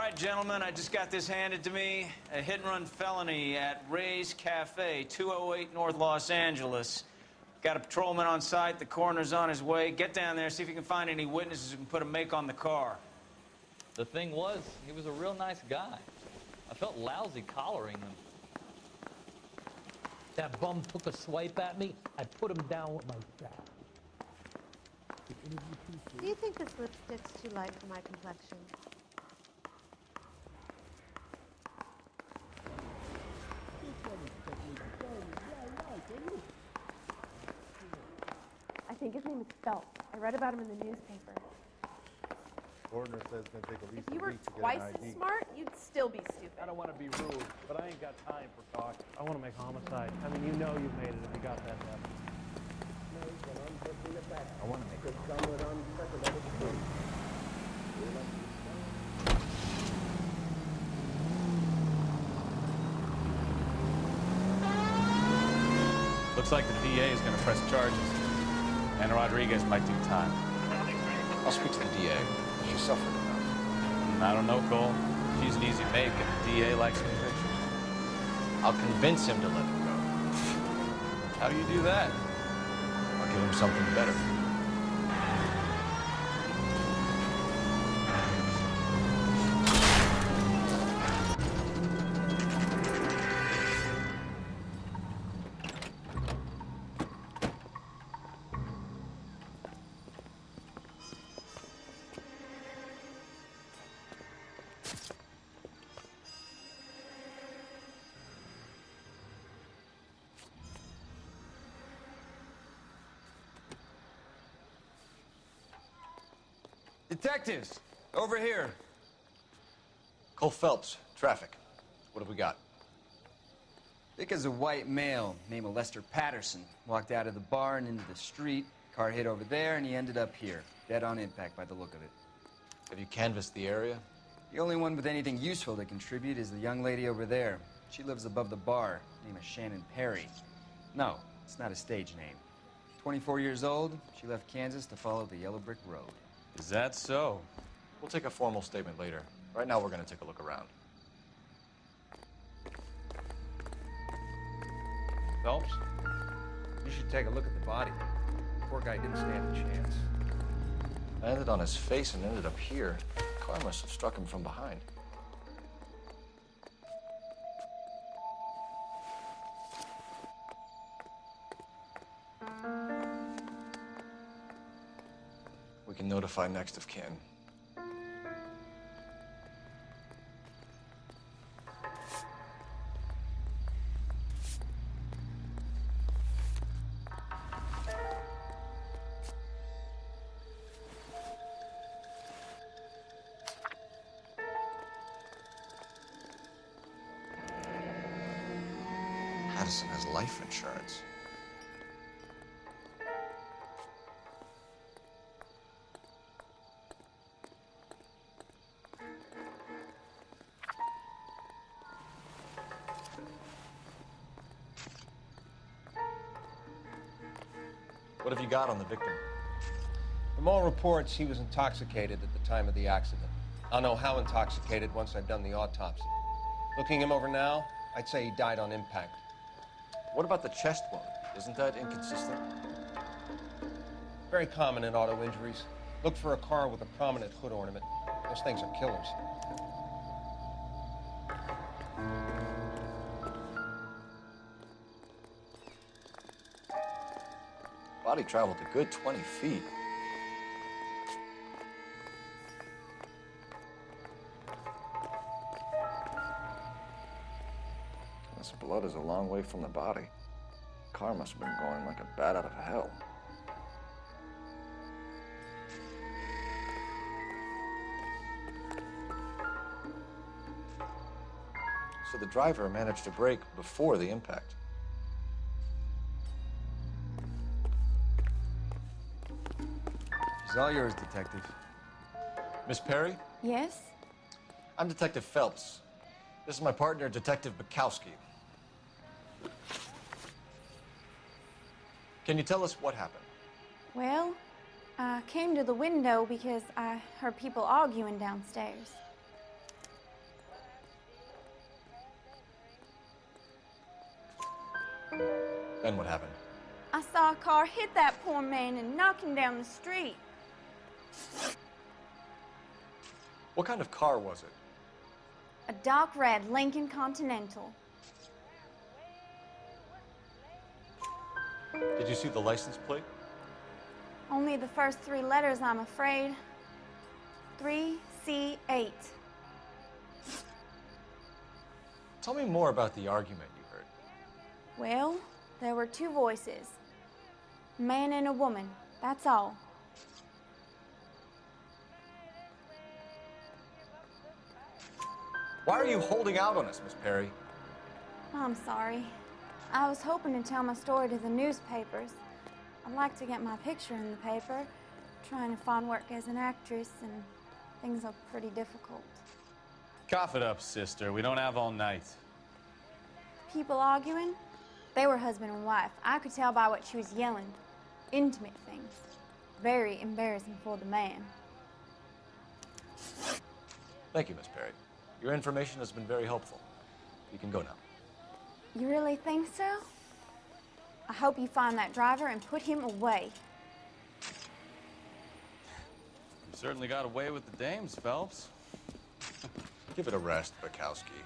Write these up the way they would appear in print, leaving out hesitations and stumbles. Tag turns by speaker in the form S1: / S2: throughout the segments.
S1: right, gentlemen, I just got this handed to me. A hit-and-run felony at Ray's Cafe, 208 North Los Angeles. Got a patrolman on site. The coroner's on his way. Get down there, see if you can find any witnesses who can put a make on the car.
S2: The thing was, he was a real nice guy. I felt lousy collaring him.
S3: That bum took a swipe at me. I put him down with my strap.
S4: Do you think this lipstick's too light for my complexion?
S5: I think his name is Phelps. I read about him in the newspaper.
S6: Coroner says it's going to take at least
S5: If you
S6: a
S5: were
S6: week to get
S5: twice
S6: an
S5: as
S6: ID.
S5: smart, you'd still be stupid.
S7: I don't want to be rude, but I ain't got time for talk. I want to make homicide. I mean, you know you've made it if you got that left.
S6: I want to make it.
S1: Looks like the DA is going to press charges. And Rodriguez might do time.
S8: I'll speak to the DA. She suffered enough.
S1: I don't know, Cole. She's an easy make, and the DA likes conviction.
S8: I'll convince him to let him go.
S1: How do you do that?
S8: I'll give him something better.
S9: Detectives, over here.
S8: Cole Phelps, traffic. What have we got?
S9: Thick as a white male named Lester Patterson. Walked out of the bar and into the street. Car hit over there, and he ended up here. Dead on impact by the look of it.
S8: Have you canvassed the area?
S9: The only one with anything useful to contribute is the young lady over there. She lives above the bar. Name is Shannon Perry. No, it's not a stage name. 24 years old, she left Kansas to follow the Yellow Brick Road.
S1: Is that so?
S8: We'll take a formal statement later. Right now, we're going to take a look around.
S6: Phelps, you should take a look at the body. Poor guy didn't stand a chance.
S8: I landed on his face and ended up here. The car must have struck him from behind. We can notify next of kin. Patterson has life insurance. What have you got on the victim?
S6: From all reports, he was intoxicated at the time of the accident. I'll know how intoxicated once I've done the autopsy. Looking him over now, I'd say he died on impact.
S8: What about the chest wound? Isn't that inconsistent?
S6: Very common in auto injuries. Look for a car with a prominent hood ornament. Those things are killers.
S8: Body traveled a good 20 feet. This blood is a long way from the body. Car must have been going like a bat out of hell. So the driver managed to brake before the impact.
S9: She's all yours, Detective.
S8: Miss Perry?
S5: Yes?
S8: I'm Detective Phelps. This is my partner, Detective Bukowski. Can you tell us what happened?
S5: Well, I came to the window because I heard people arguing downstairs.
S8: Then what happened?
S5: I saw a car hit that poor man and knock him down the street.
S8: What kind of car was it?
S5: A dark red Lincoln Continental.
S8: Did you see the license plate?
S5: Only the first 3 letters, I'm afraid. 3C8.
S8: Tell me more about the argument you heard.
S5: Well, there were 2 voices. A man and a woman, that's all.
S8: Why are you holding out on us, Miss Perry?
S5: I'm sorry. I was hoping to tell my story to the newspapers. I'd like to get my picture in the paper. Trying to find work as an actress, and things are pretty difficult.
S1: Cough it up, sister. We don't have all night.
S5: People arguing? They were husband and wife. I could tell by what she was yelling. Intimate things. Very embarrassing for the man.
S8: Thank you, Miss Perry. Your information has been very helpful. You can go now.
S5: You really think so? I hope you find that driver and put him away.
S1: You certainly got away with the dames, Phelps.
S8: Give it a rest, Bukowski.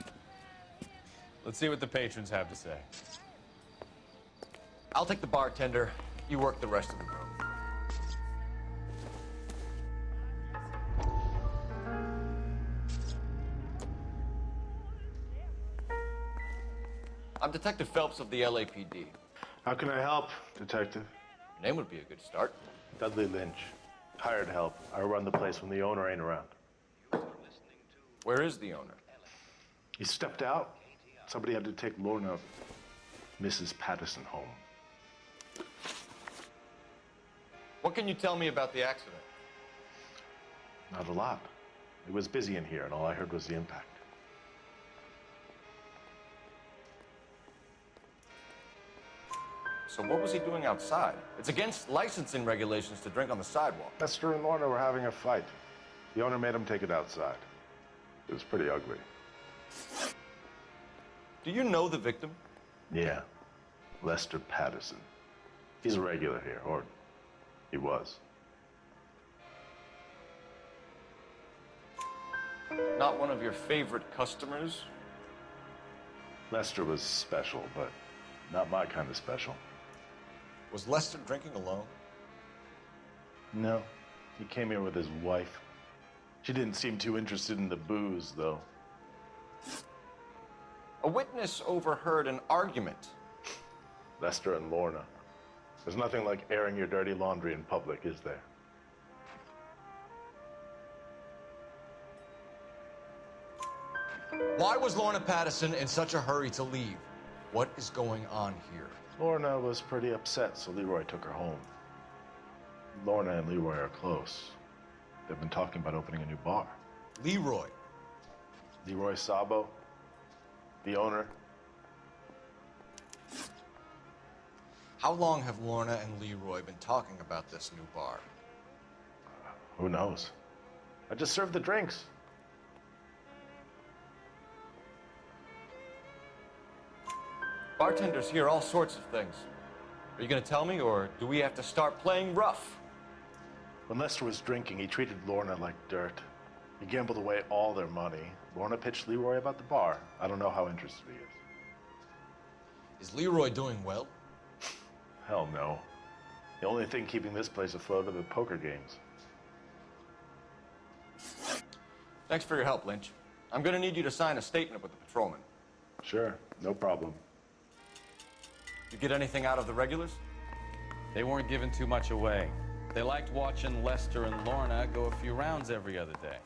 S1: Let's see what the patrons have to say.
S8: I'll take the bartender. You work the rest of the room. I'm Detective Phelps of the LAPD.
S10: How can I help, Detective?
S8: Your name would be a good start.
S10: Dudley Lynch. Hired help. I run the place when the owner ain't around.
S8: Where is the owner?
S10: He stepped out. Somebody had to take Lorna, Mrs. Patterson, home.
S8: What can you tell me about the accident?
S10: Not a lot. It was busy in here, and all I heard was the impact.
S8: So what was he doing outside? It's against licensing regulations to drink on the sidewalk.
S10: Lester and Lorna were having a fight. The owner made him take it outside. It was pretty ugly.
S8: Do you know the victim?
S10: Yeah. Lester Patterson. He's a regular here, or he was.
S8: Not one of your favorite customers?
S10: Lester was special, but not my kind of special.
S8: Was Lester drinking alone?
S10: No. He came here with his wife. She didn't seem too interested in the booze, though.
S8: A witness overheard an argument.
S10: Lester and Lorna. There's nothing like airing your dirty laundry in public, is there?
S8: Why was Lorna Patterson in such a hurry to leave? What is going on here?
S10: Lorna was pretty upset, so Leroy took her home. Lorna and Leroy are close. They've been talking about opening a new bar.
S8: Leroy.
S10: Leroy Sabo, the owner.
S8: How long have Lorna and Leroy been talking about this new bar?
S10: Who knows? I just served the drinks.
S8: Bartenders hear all sorts of things. Are you going to tell me, or do we have to start playing rough?
S10: When Lester was drinking, he treated Lorna like dirt. He gambled away all their money. Lorna pitched Leroy about the bar. I don't know how interested he is.
S8: Is Leroy doing well?
S10: Hell no. The only thing keeping this place afloat are the poker games.
S8: Thanks for your help, Lynch. I'm going to need you to sign a statement with the patrolman.
S10: Sure, no problem.
S8: You get anything out of the regulars?
S1: They weren't giving too much away. They liked watching Lester and Lorna go a few rounds every other day.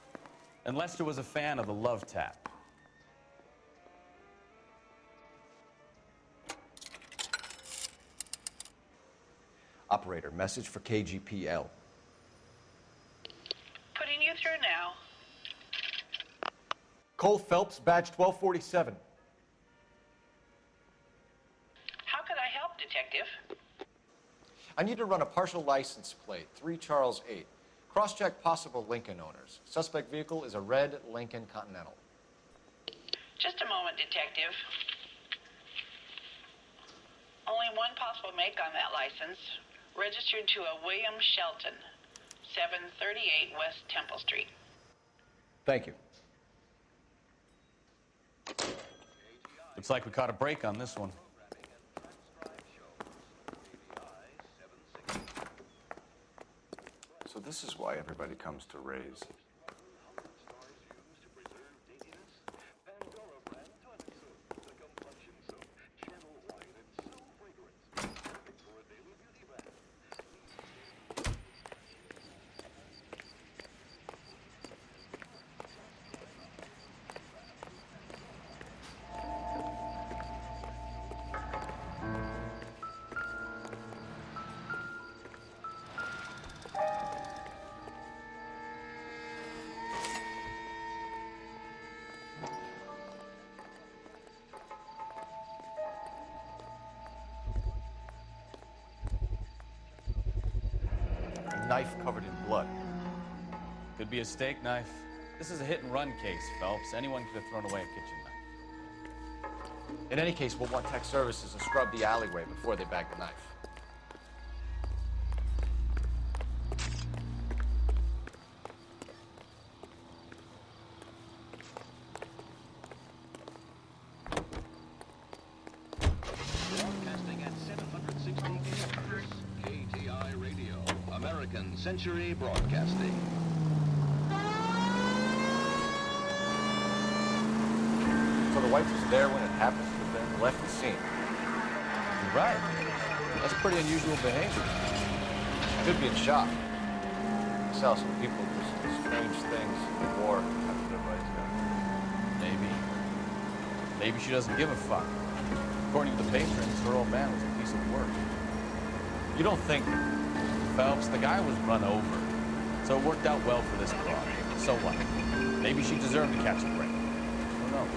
S1: And Lester was a fan of the love tap.
S8: Operator, message for KGPL.
S11: Putting you through now.
S8: Cole Phelps, badge 1247.
S11: How could I help, Detective?
S8: I need to run a partial license plate, 3 Charles 8. Cross-check possible Lincoln owners. Suspect vehicle is a red Lincoln Continental.
S11: Just a moment, Detective. Only one possible make on that license. Registered to a William Shelton, 738 West Temple Street.
S6: Thank you.
S1: Looks like we caught a break on this one.
S12: So this is why everybody comes to Ray's.
S8: A knife covered in blood.
S1: Could be a steak knife. This is a hit-and-run case, Phelps. Anyone could have thrown away a kitchen knife.
S8: In any case, we'll want tech services to scrub the alleyway before they bag the knife.
S13: Broadcasting at 760 kilohertz, KTI Radio, American Century Broadcasting.
S8: So the wife was there when it happened, but then left the scene.
S6: You're right. That's pretty unusual behavior.
S8: Could be in shock. I saw some people do some strange things in the war after their wives got.
S1: Maybe. Maybe she doesn't give a fuck. According to the patrons, her old man was a piece of work. You don't think, Phelps, the guy was run over. So it worked out well for this broad. So what? Maybe she deserved to catch a break. Who knows?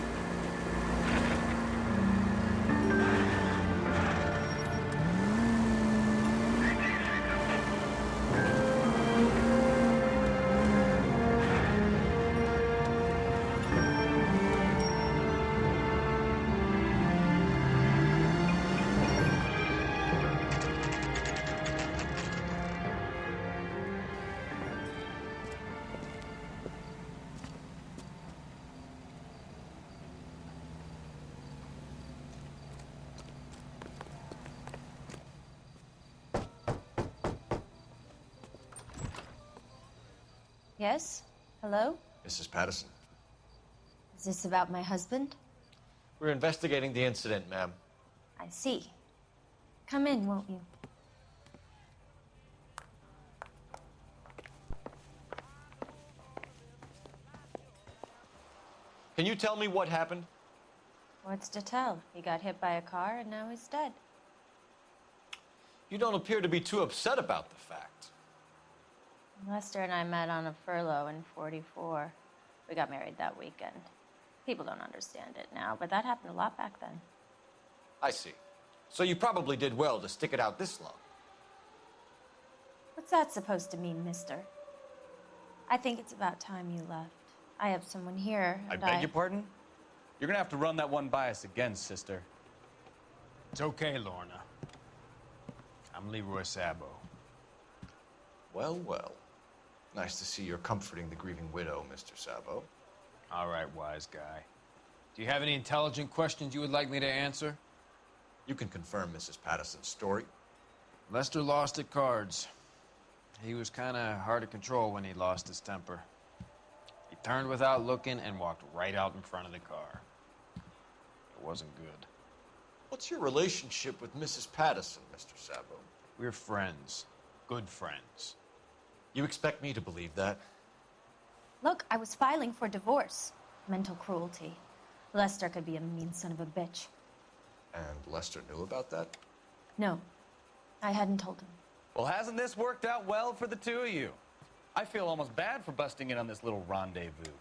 S14: Yes? Hello?
S8: Mrs. Patterson.
S14: Is this about my husband?
S8: We're investigating the incident, ma'am.
S14: I see. Come in, won't you?
S8: Can you tell me what happened?
S14: What's to tell? He got hit by a car and now he's dead.
S8: You don't appear to be too upset about the fact.
S14: Lester and I met on a furlough in '44. We got married that weekend. People don't understand it now, but that happened a lot back then.
S8: I see. So you probably did well to stick it out this long.
S14: What's that supposed to mean, mister? I think it's about time you left. I have someone here.
S1: I
S14: and
S1: beg your pardon? You're gonna have to run that one by us again, sister.
S15: It's okay, Lorna. I'm Leroy Sabo.
S8: Well, well. Nice to see you're comforting the grieving widow, Mr. Sabo.
S15: All right, wise guy. Do you have any intelligent questions you would like me to answer?
S8: You can confirm Mrs. Patterson's story.
S15: Lester lost at cards. He was kind of hard to control when he lost his temper. He turned without looking and walked right out in front of the car. It wasn't good.
S8: What's your relationship with Mrs. Patterson, Mr. Sabo?
S15: We're friends. Good friends.
S8: You expect me to believe that?
S14: Look, I was filing for divorce. Mental cruelty. Lester could be a mean son of a bitch.
S8: And Lester knew about that?
S14: No, I hadn't told him.
S1: Well, hasn't this worked out well for the two of you? I feel almost bad for busting in on this little rendezvous.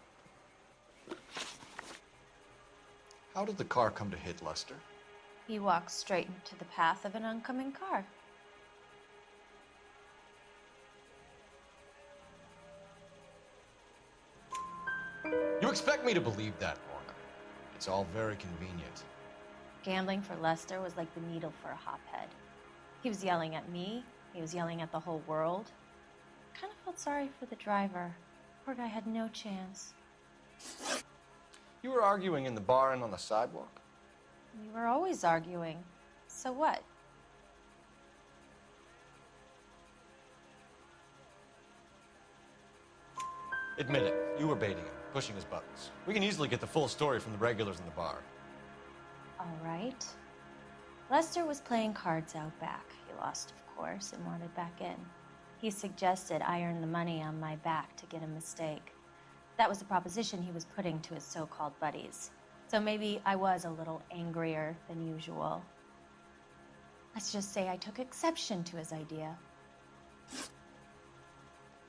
S8: How did the car come to hit Lester?
S14: He walked straight into the path of an oncoming car.
S8: You expect me to believe that, Lorna? It's all very convenient.
S14: Gambling for Lester was like the needle for a hophead. He was yelling at me. He was yelling at the whole world. I kind of felt sorry for the driver. Poor guy had no chance.
S8: You were arguing in the bar and on the sidewalk?
S14: We were always arguing. So what?
S8: Admit it, you were baiting him, pushing his buttons. We can easily get the full story from the regulars in the bar.
S14: All right. Lester was playing cards out back. He lost, of course, and wanted back in. He suggested I earn the money on my back to get a mistake. That was the proposition he was putting to his so-called buddies. So maybe I was a little angrier than usual. Let's just say I took exception to his idea.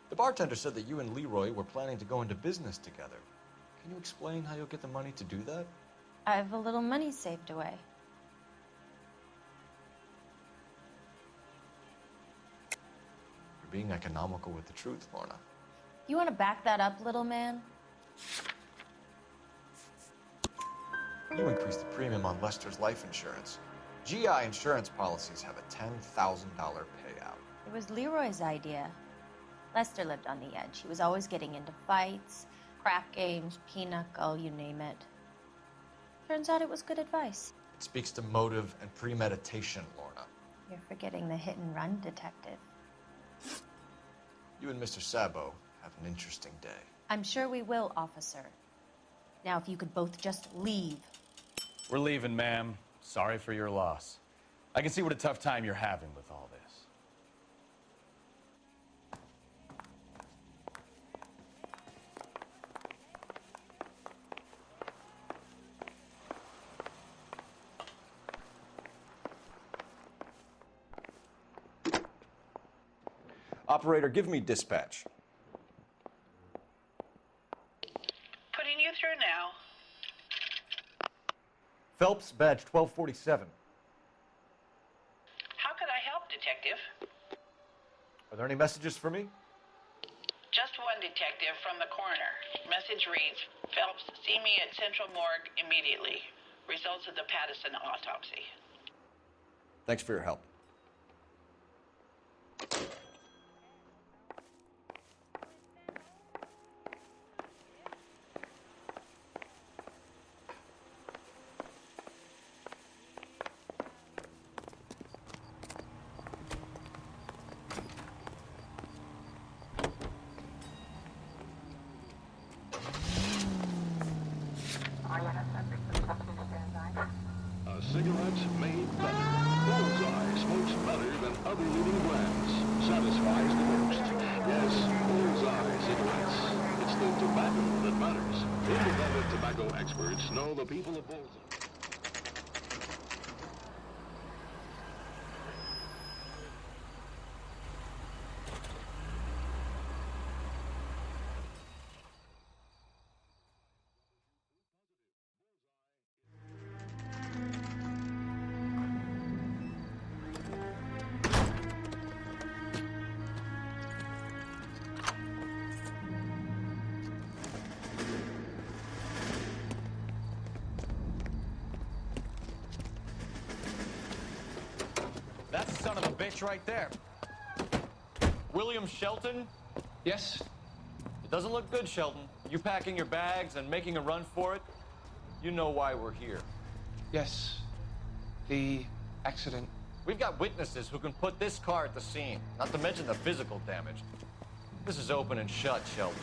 S8: The bartender said that you and Leroy were planning to go into business together. Can you explain how you'll get the money to do that?
S14: I have a little money saved away.
S8: You're being economical with the truth, Lorna.
S14: You want to back that up, little man?
S8: You increased the premium on Lester's life insurance. GI insurance policies have a $10,000 payout.
S14: It was Leroy's idea. Lester lived on the edge. He was always getting into fights, crap games, pinochle, you name it. Turns out it was good advice.
S8: It speaks to motive and premeditation, Lorna.
S14: You're forgetting the hit-and-run detective.
S8: You and Mr. Sabo have an interesting day.
S14: I'm sure we will, officer. Now, if you could both just leave.
S16: We're leaving, ma'am. Sorry for your loss. I can see what a tough time you're having with all this.
S8: Operator, give me dispatch.
S11: Putting you through now.
S8: Phelps, badge 1247.
S11: How could I help, Detective?
S8: Are there any messages for me?
S11: Just one detective from the coroner. Message reads, Phelps, see me at Central Morgue immediately. Results of the Pattison autopsy.
S8: Thanks for your help.
S13: A cigarette made better. Bullseye smokes better than other leading brands. Satisfies the most. Yes, Bullseye cigarettes. It's the tobacco that matters. Independent tobacco experts know the people of Bullseye.
S16: That's the son of a bitch right there.
S6: William Shelton?
S16: Yes?
S6: It doesn't look good, Shelton. You packing your bags and making a run for it? You know why we're here.
S16: Yes. The accident.
S6: We've got witnesses who can put this car at the scene, not to mention the physical damage. This is open and shut, Shelton.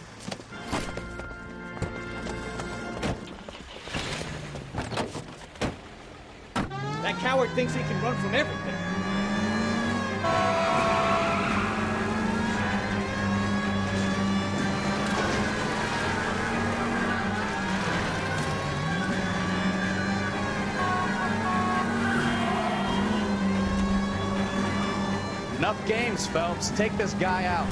S17: That coward thinks he can run from everything.
S16: Enough games, Phelps. Take this guy out.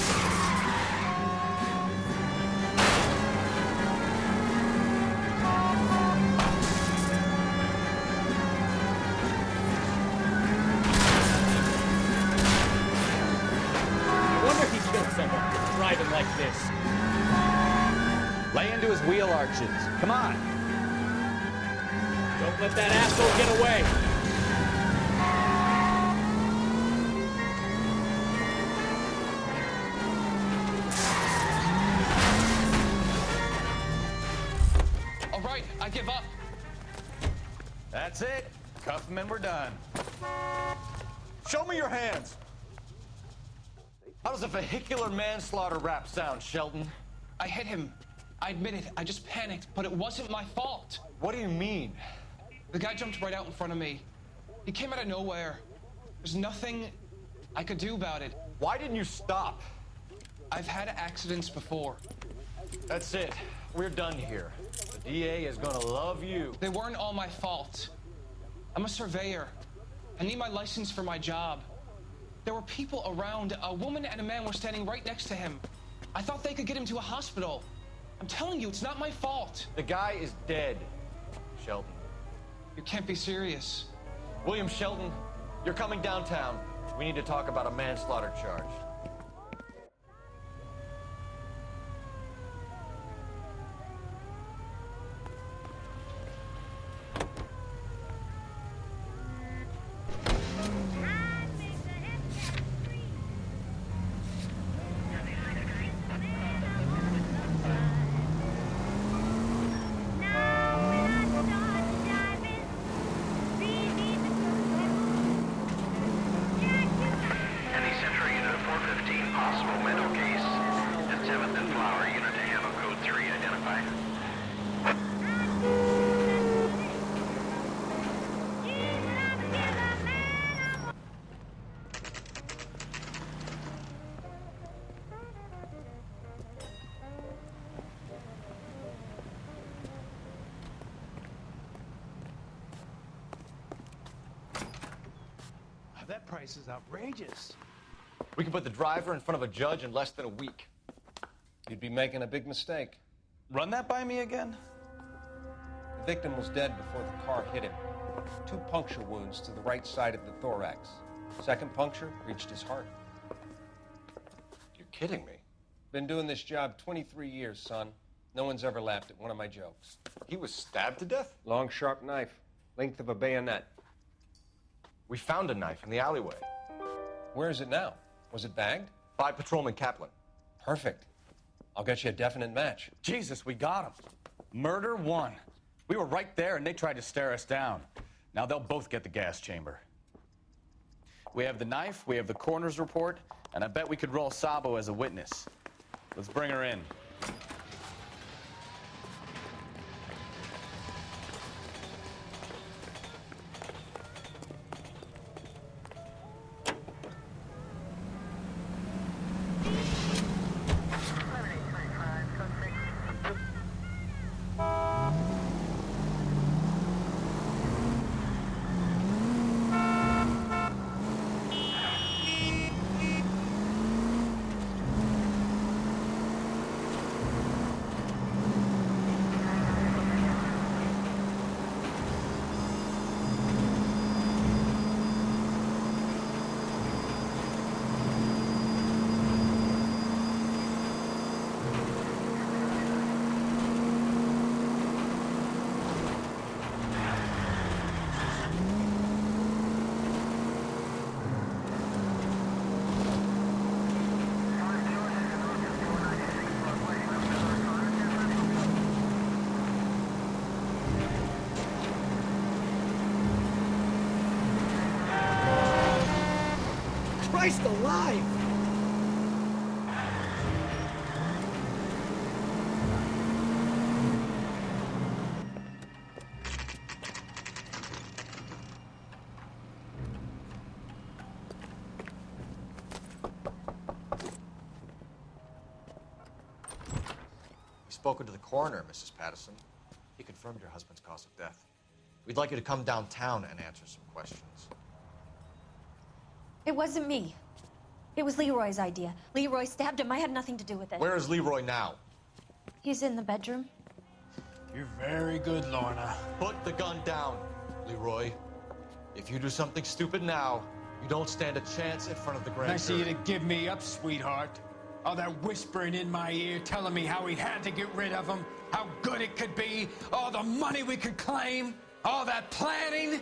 S17: Driving like this.
S16: Lay into his wheel arches. Come on.
S17: Don't let that asshole get away. I give up.
S16: That's it. Cuff him and we're done.
S8: Show me your hands. How does a vehicular manslaughter rap sound, Shelton?
S17: I hit him. I admit it. I just panicked, but it wasn't my fault.
S8: What do you mean?
S17: The guy jumped right out in front of me. He came out of nowhere. There's nothing I could do about it.
S8: Why didn't you stop?
S17: I've had accidents before.
S8: That's it. We're done here. The DA is gonna love you.
S17: They weren't all my fault. I'm a surveyor. I need my license for my job. There were people around. A woman and a man were standing right next to him. I thought they could get him to a hospital. I'm telling you, it's not my fault.
S8: The guy is dead, Shelton.
S17: You can't be serious.
S8: William Shelton, you're coming downtown. We need to talk about a manslaughter charge.
S7: That price is outrageous.
S8: We can put the driver in front of a judge in less than a week.
S6: You'd be making a big mistake.
S16: Run that by me again?
S6: The victim was dead before the car hit him. 2 puncture wounds to the right side of the thorax. Second puncture reached his heart.
S8: You're kidding me.
S6: Been doing this job 23 years, son. No one's ever laughed at one of my jokes.
S8: He was stabbed to death?
S6: Long, sharp knife, length of a bayonet.
S8: We found a knife in the alleyway.
S6: Where is it now? Was it bagged?
S8: By Patrolman Kaplan.
S6: Perfect. I'll get you a definite match.
S16: Jesus, we got him. Murder 1. We were right there and they tried to stare us down. Now they'll both get the gas chamber. We have the knife, we have the coroner's report, and I bet we could roll Sabo as a witness. Let's bring her in.
S17: Christ alive!
S8: We've spoken to the coroner, Mrs. Patterson. He confirmed your husband's cause of death. We'd like you to come downtown and answer some questions.
S14: It wasn't me. It was Leroy's idea. Leroy stabbed him. I had nothing to do with it.
S8: Where is Leroy now?
S14: He's in the bedroom.
S15: You're very good, Lorna.
S8: Put the gun down, Leroy. If you do something stupid now, you don't stand a chance in front of the grand
S15: Nice of
S8: jury.
S15: you to give me up, sweetheart. All that whispering in my ear, telling me how we had to get rid of him, how good it could be, all the money we could claim, all that planning,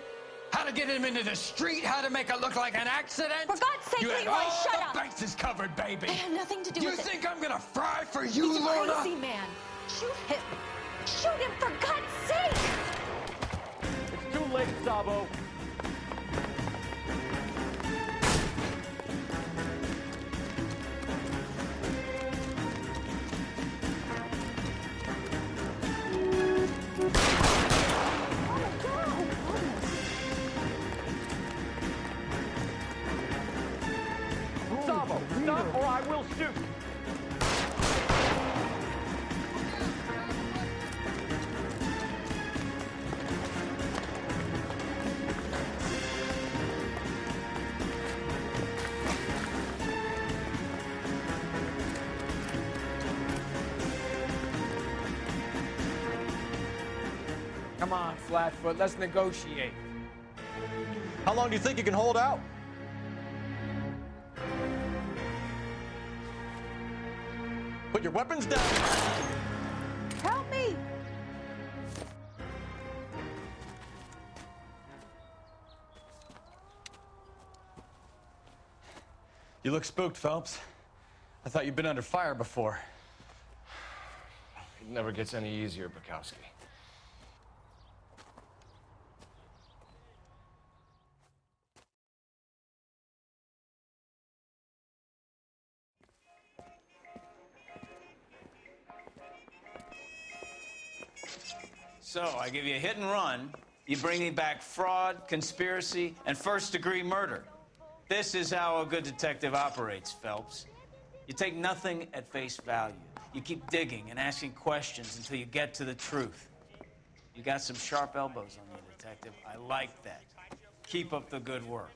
S15: how to get him into the street, how to make it look like an accident.
S14: For God's sake,
S15: you had
S14: Leroy,
S15: all
S14: shut
S15: the
S14: up.
S15: bases covered, baby.
S14: I had nothing to do
S15: You
S14: with it.
S15: think I'm gonna fry for you,
S14: He's a
S15: Lorna?
S14: crazy man. Shoot him. Shoot him, for God's sake!
S7: late, Sabo. Sabo, stop or I will shoot.
S15: Come on, Flatfoot, let's negotiate.
S10: How long do you think you can hold out? Put your weapons down.
S4: Help me!
S16: You look spooked, Phelps. I thought you'd been under fire before.
S8: It never gets any easier, Bukowski.
S1: So, I give you a hit and run. You bring me back fraud, conspiracy, and first-degree murder. This is how a good detective operates, Phelps. You take nothing at face value. You keep digging and asking questions until you get to the truth. You got some sharp elbows on you, detective. I like that. Keep up the good work.